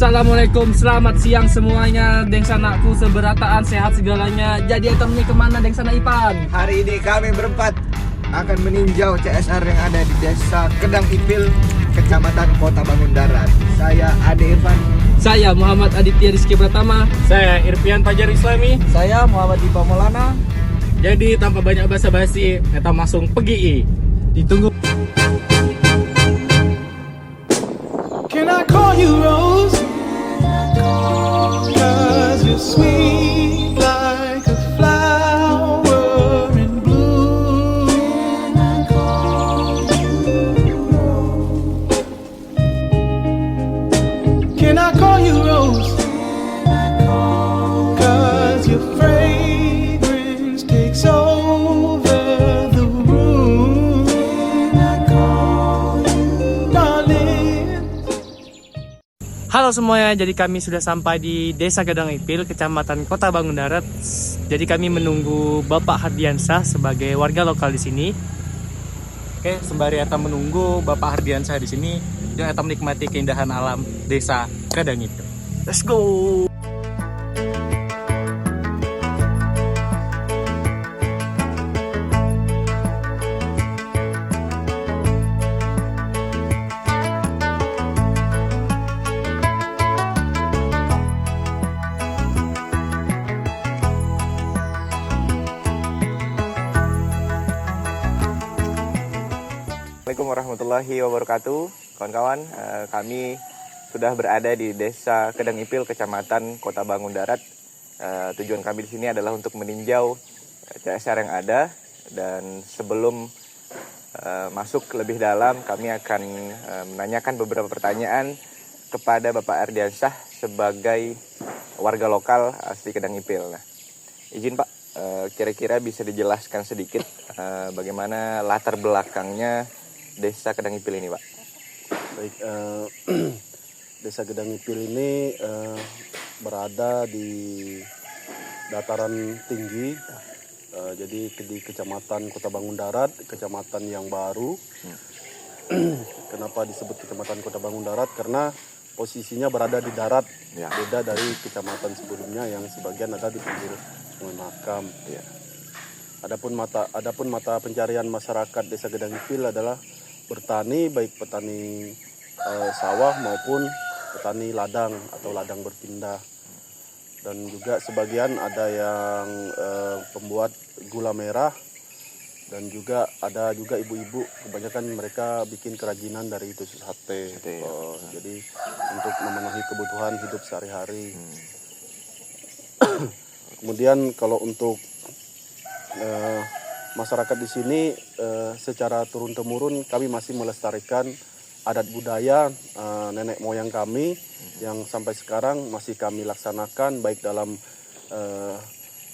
Assalamualaikum, selamat siang semuanya. Dengsanakku seberataan, sehat segalanya. Jadi itemnya kemana Dengsana Ipan? Hari ini kami berempat akan meninjau CSR yang ada di Desa Kedang Ipil, Kecamatan Kota Bangun Darat. Saya Ade Irfan. Saya Muhammad Aditya Rizky Pratama. Saya Irfian Fajar Islami. Saya Muhammad Dipa Maulana. Jadi tanpa banyak basa-basi, kita langsung pergi. Ditunggu. Can I call you Rose? 'Cause you're sweet like a flower in bloom. Can I call you Rose? 'Cause your fragrance takes over the room. Darling. Halo semuanya, jadi kami sudah sampai di Desa Kedang Ipil, Kecamatan Kota Bangun Darat. Jadi kami menunggu Bapak Hardiansah sebagai warga lokal di sini. Oke, sembari kita menunggu Bapak Hardiansah di sini, yuk kita menikmati keindahan alam Desa Kedang Ipil. Let's go! Assalamualaikum warahmatullahi wabarakatuh. Kawan-kawan, kami sudah berada di Desa Kedang Ipil, Kecamatan Kota Bangun Darat. Tujuan kami di sini adalah untuk meninjau CSR yang ada, dan sebelum masuk lebih dalam, kami akan menanyakan beberapa pertanyaan kepada Bapak Hardiansah sebagai warga lokal asli Kedang Ipil. Nah, izin Pak, kira-kira bisa dijelaskan sedikit bagaimana latar belakangnya Desa Kedang Ipil ini, Pak? Baik, Desa Kedang Ipil ini berada di dataran tinggi, jadi di Kecamatan Kota Bangun Darat, kecamatan yang baru. Kenapa disebut Kecamatan Kota Bangun Darat? Karena posisinya berada di darat, Ya. beda dari kecamatan sebelumnya yang sebagian ada di pinggir Sungai Makam. Ya. Adapun mata pencarian masyarakat Desa Kedang Ipil adalah bertani, baik petani sawah maupun petani ladang atau ladang berpindah. Dan juga sebagian ada yang pembuat gula merah, dan juga ada juga ibu-ibu, kebanyakan mereka bikin kerajinan dari tusuk sate. Sate, ya. Jadi untuk memenuhi kebutuhan hidup sehari-hari. Kemudian kalau untuk masyarakat di sini secara turun-temurun kami masih melestarikan adat budaya nenek moyang kami yang sampai sekarang masih kami laksanakan, baik dalam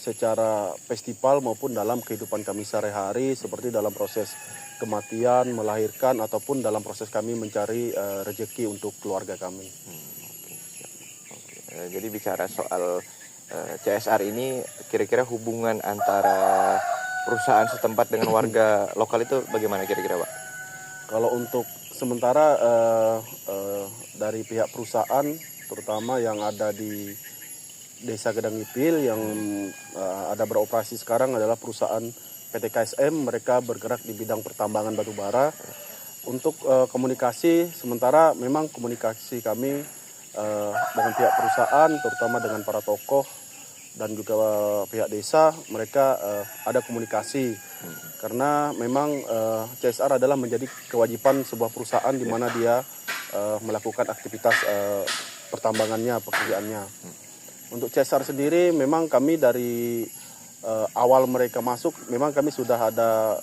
secara festival maupun dalam kehidupan kami sehari-hari, seperti dalam proses kematian, melahirkan, ataupun dalam proses kami mencari rezeki untuk keluarga kami. Jadi bicara soal CSR ini, kira-kira hubungan antara perusahaan setempat dengan warga lokal itu bagaimana kira-kira, Pak? Kalau untuk sementara dari pihak perusahaan, terutama yang ada di Desa Kedang Ipil yang ada beroperasi sekarang adalah perusahaan PT KSM, mereka bergerak di bidang pertambangan batu bara. Untuk komunikasi, sementara memang komunikasi kami dengan pihak perusahaan, terutama dengan para tokoh dan juga pihak desa, mereka ada komunikasi. Karena memang CSR adalah menjadi kewajiban sebuah perusahaan di mana dia melakukan aktivitas pertambangannya, pekerjaannya. Untuk CSR sendiri memang kami dari awal mereka masuk, memang kami sudah ada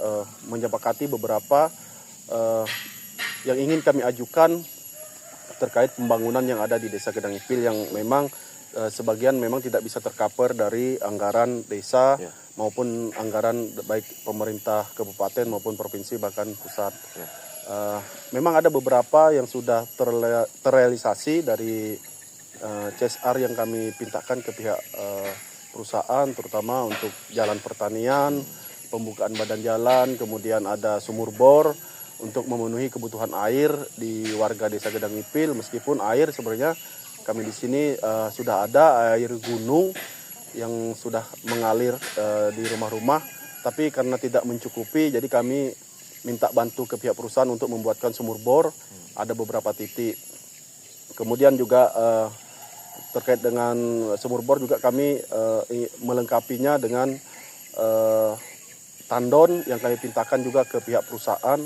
menyepakati beberapa yang ingin kami ajukan terkait pembangunan yang ada di Desa Kedang Ipil, yang memang sebagian memang tidak bisa tercover dari anggaran desa, Ya. maupun anggaran baik pemerintah kabupaten maupun provinsi bahkan pusat. Ya. Memang ada beberapa yang sudah terrealisasi dari CSR yang kami pintakan ke pihak perusahaan, terutama untuk jalan pertanian, pembukaan badan jalan, kemudian ada sumur bor untuk memenuhi kebutuhan air di warga Desa Kedang Ipil. Meskipun air sebenarnya kami di sini sudah ada air gunung yang sudah mengalir di rumah-rumah, tapi karena tidak mencukupi, jadi kami minta bantu ke pihak perusahaan untuk membuatkan sumur bor, ada beberapa titik. Kemudian juga terkait dengan sumur bor juga kami melengkapinya dengan tandon yang kami pintakan juga ke pihak perusahaan,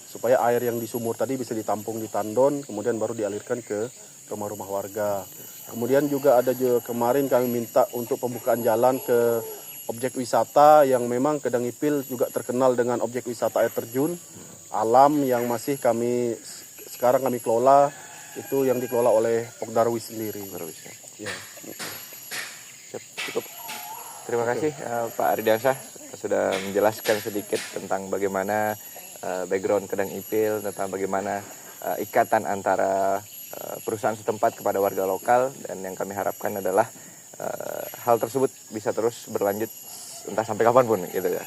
supaya air yang di sumur tadi bisa ditampung di tandon, kemudian baru dialirkan ke rumah-rumah warga. Kemudian juga ada kemarin kami minta untuk pembukaan jalan ke objek wisata yang memang Kedang Ipil juga terkenal dengan objek wisata air terjun alam yang masih sekarang kami kelola, itu yang dikelola oleh Pokdarwis sendiri. Ya. Cukup. Terima kasih Pak Ardiansyah sudah menjelaskan sedikit tentang bagaimana background Kedang Ipil, tentang bagaimana ikatan antara perusahaan setempat kepada warga lokal, dan yang kami harapkan adalah hal tersebut bisa terus berlanjut entah sampai kapanpun gitu ya.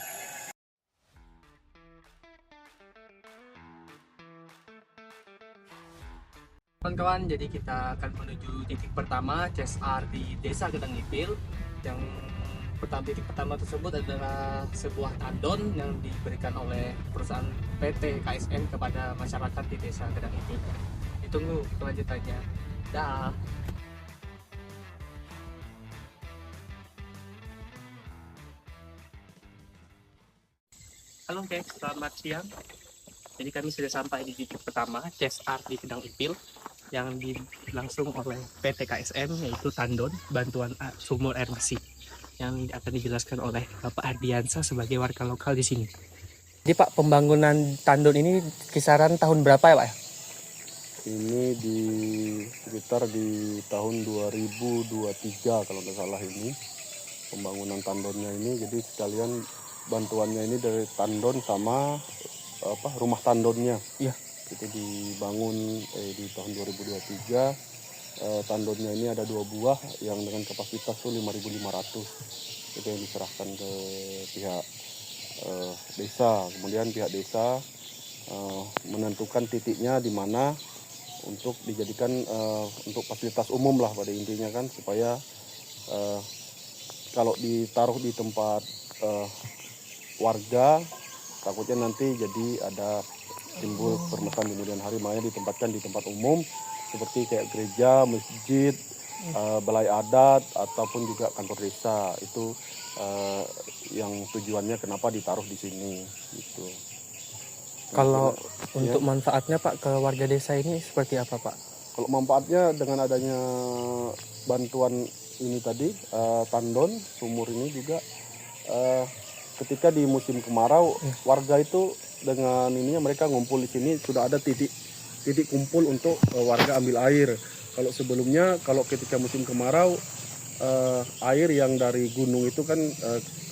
Kawan-kawan, jadi kita akan menuju titik pertama CSR di Desa Kedang Ipil. Yang titik pertama tersebut adalah sebuah tandon yang diberikan oleh perusahaan PT KSM kepada masyarakat di Desa Kedang Ipil. Ditunggu kelanjutannya. Dah. Halo guys, selamat siang. Jadi kami sudah sampai di titik pertama CSR di Kedang Ipil yang dilangsung oleh PT KSM, yaitu tandon bantuan sumur air bersih yang akan dijelaskan oleh Bapak Ardiansyah sebagai warga lokal di sini. Jadi Pak, pembangunan tandon ini kisaran tahun berapa ya Pak? Ini sekitar di tahun 2023 kalau nggak salah ini pembangunan tandonnya ini. Jadi sekalian bantuannya ini dari tandon sama rumah tandonnya. Iya. Itu dibangun di tahun 2023. Tandonnya ini ada 2 buah yang dengan kapasitas tuh 5.500. Itu yang diserahkan ke pihak desa. Kemudian pihak desa menentukan titiknya di mana untuk dijadikan untuk fasilitas umum lah pada intinya kan, supaya kalau ditaruh di tempat warga takutnya nanti jadi ada timbul permasalahan kemudian hari, makanya ditempatkan di tempat umum seperti kayak gereja, masjid, balai adat ataupun juga kantor desa. Itu yang tujuannya kenapa ditaruh di sini gitu. Kalau untuk manfaatnya Pak ke warga desa ini seperti apa Pak? Kalau manfaatnya dengan adanya bantuan ini tadi, tandon sumur ini juga ketika di musim kemarau warga itu dengan ininya mereka ngumpul di sini, sudah ada titik kumpul untuk warga ambil air. Kalau sebelumnya kalau ketika musim kemarau air yang dari gunung itu kan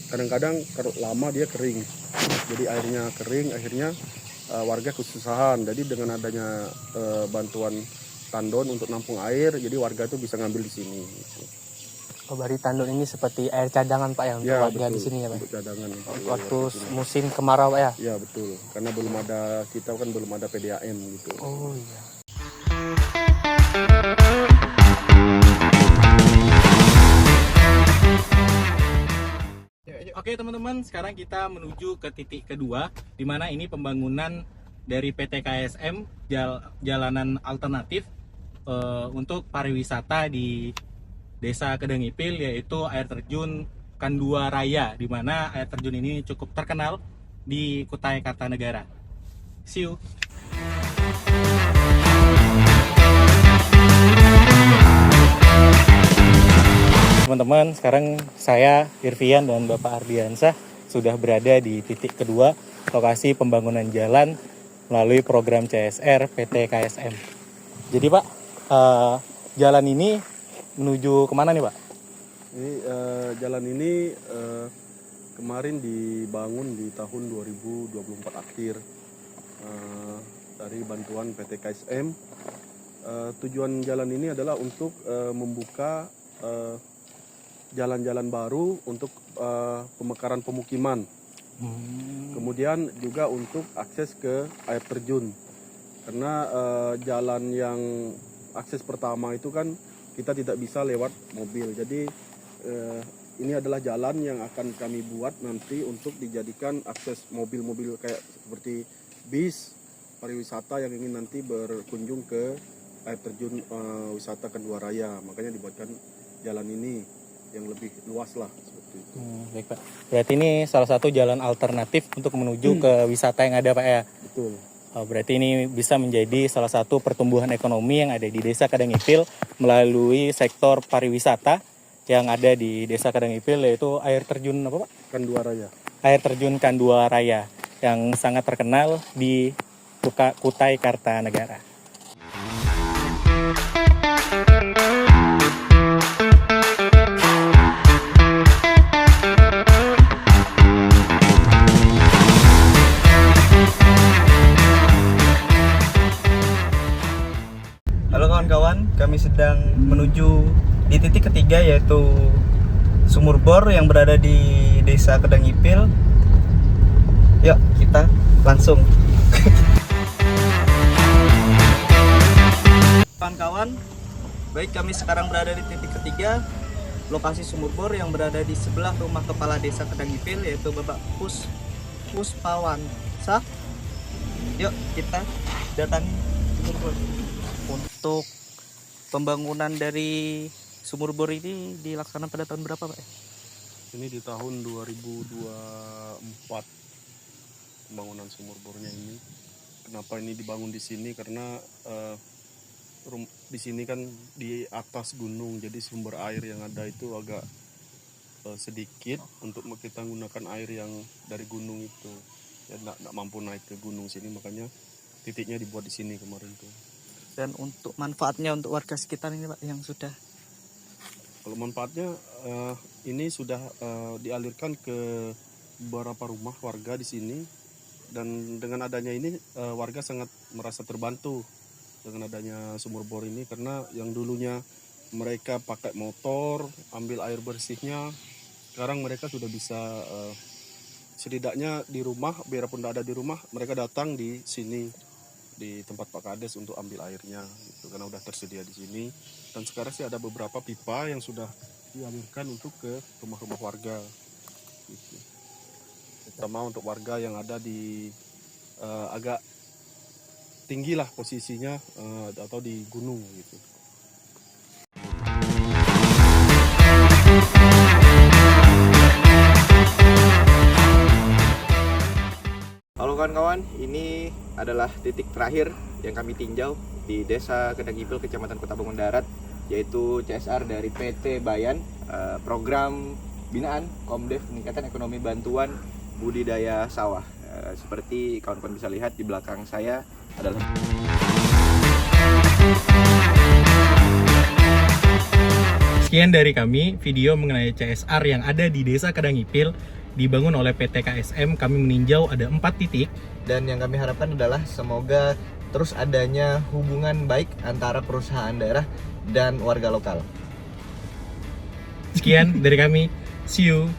kadang-kadang kalau lama dia kering. Jadi airnya kering, akhirnya warga kesusahan. Jadi dengan adanya bantuan tandon untuk nampung air, jadi warga itu bisa ngambil di sini. Oh, berarti tandon ini seperti air cadangan Pak ya untuk warga betul, di sini ya Pak? Untuk cadangan. Waktu musim kemarau Pak ya? Ya betul, karena kita kan belum ada PDAM gitu. Oh iya. Oke teman-teman, sekarang kita menuju ke titik kedua, di mana ini pembangunan dari PT KSM jalanan alternatif untuk pariwisata di Desa Kedang Ipil, yaitu air terjun Kandua Raya, di mana air terjun ini cukup terkenal di Kutai Kartanegara. See you. Teman-teman, sekarang saya Irvian dan Bapak Ardiansyah sudah berada di titik kedua lokasi pembangunan jalan melalui program CSR PT KSM. Jadi Pak, jalan ini menuju kemana nih Pak? Ini jalan ini kemarin dibangun di tahun 2024 akhir dari bantuan PT KSM. Tujuan jalan ini adalah untuk membuka jalan-jalan baru untuk pemekaran pemukiman. Kemudian juga untuk akses ke air terjun. Karena jalan yang akses pertama itu kan kita tidak bisa lewat mobil. Jadi ini adalah jalan yang akan kami buat nanti untuk dijadikan akses mobil-mobil kayak seperti bis pariwisata yang ingin nanti berkunjung ke air terjun wisata Kendua Raya. Makanya dibuatkan jalan ini yang lebih luas lah seperti itu. Baik Pak. Berarti ini salah satu jalan alternatif untuk menuju ke wisata yang ada Pak ya? Betul. Oh, berarti ini bisa menjadi salah satu pertumbuhan ekonomi yang ada di Desa Kadangipil melalui sektor pariwisata yang ada di Desa Kadangipil, yaitu air terjun apa Pak? Kendua Raya. Air terjun Kendua Raya yang sangat terkenal di Kutai Kartanegara. Halo kawan-kawan, kami sedang menuju di titik ketiga yaitu sumur bor yang berada di Desa Kadangipil. Yuk kita langsung. Kawan-kawan, baik kami sekarang berada di titik ketiga, lokasi sumur bor yang berada di sebelah rumah kepala Desa Kadangipil yaitu Bapak Puspawansa. Yuk kita datangi sumur bor. Untuk pembangunan dari sumur bor ini dilaksanakan pada tahun berapa Pak? Ini di tahun 2024 pembangunan sumur bornya ini. Kenapa ini dibangun di sini? Karena di sini kan di atas gunung, jadi sumber air yang ada itu agak sedikit untuk kita menggunakan air yang dari gunung itu. Ya nggak mampu naik ke gunung sini, makanya titiknya dibuat di sini kemarin tuh. Dan untuk manfaatnya untuk warga sekitar ini Pak yang sudah? Kalau manfaatnya ini sudah dialirkan ke beberapa rumah warga di sini, dan dengan adanya ini warga sangat merasa terbantu dengan adanya sumur bor ini, karena yang dulunya mereka pakai motor ambil air bersihnya, sekarang mereka sudah bisa setidaknya di rumah, biarpun tidak ada di rumah, mereka datang di sini di tempat Pak Kades untuk ambil airnya gitu, karena udah tersedia di sini. Dan sekarang sih ada beberapa pipa yang sudah dialirkan untuk ke rumah-rumah warga gitu. Terutama untuk warga yang ada di agak tinggi lah posisinya atau di gunung gitu. Halo kawan-kawan, ini adalah titik terakhir yang kami tinjau di Desa Kadangipil, Kecamatan Kota Bangun Darat, yaitu CSR dari PT Bayan, program binaan Komdev Peningkatan Ekonomi Bantuan Budidaya Sawah. Seperti kawan-kawan bisa lihat di belakang saya adalah Sekian dari kami video mengenai CSR yang ada di Desa Kadangipil dibangun oleh PT KSM. Kami meninjau ada 4 titik. dan yang kami harapkan adalah semoga terus adanya hubungan baik antara perusahaan daerah dan warga lokal. Sekian dari kami. See you.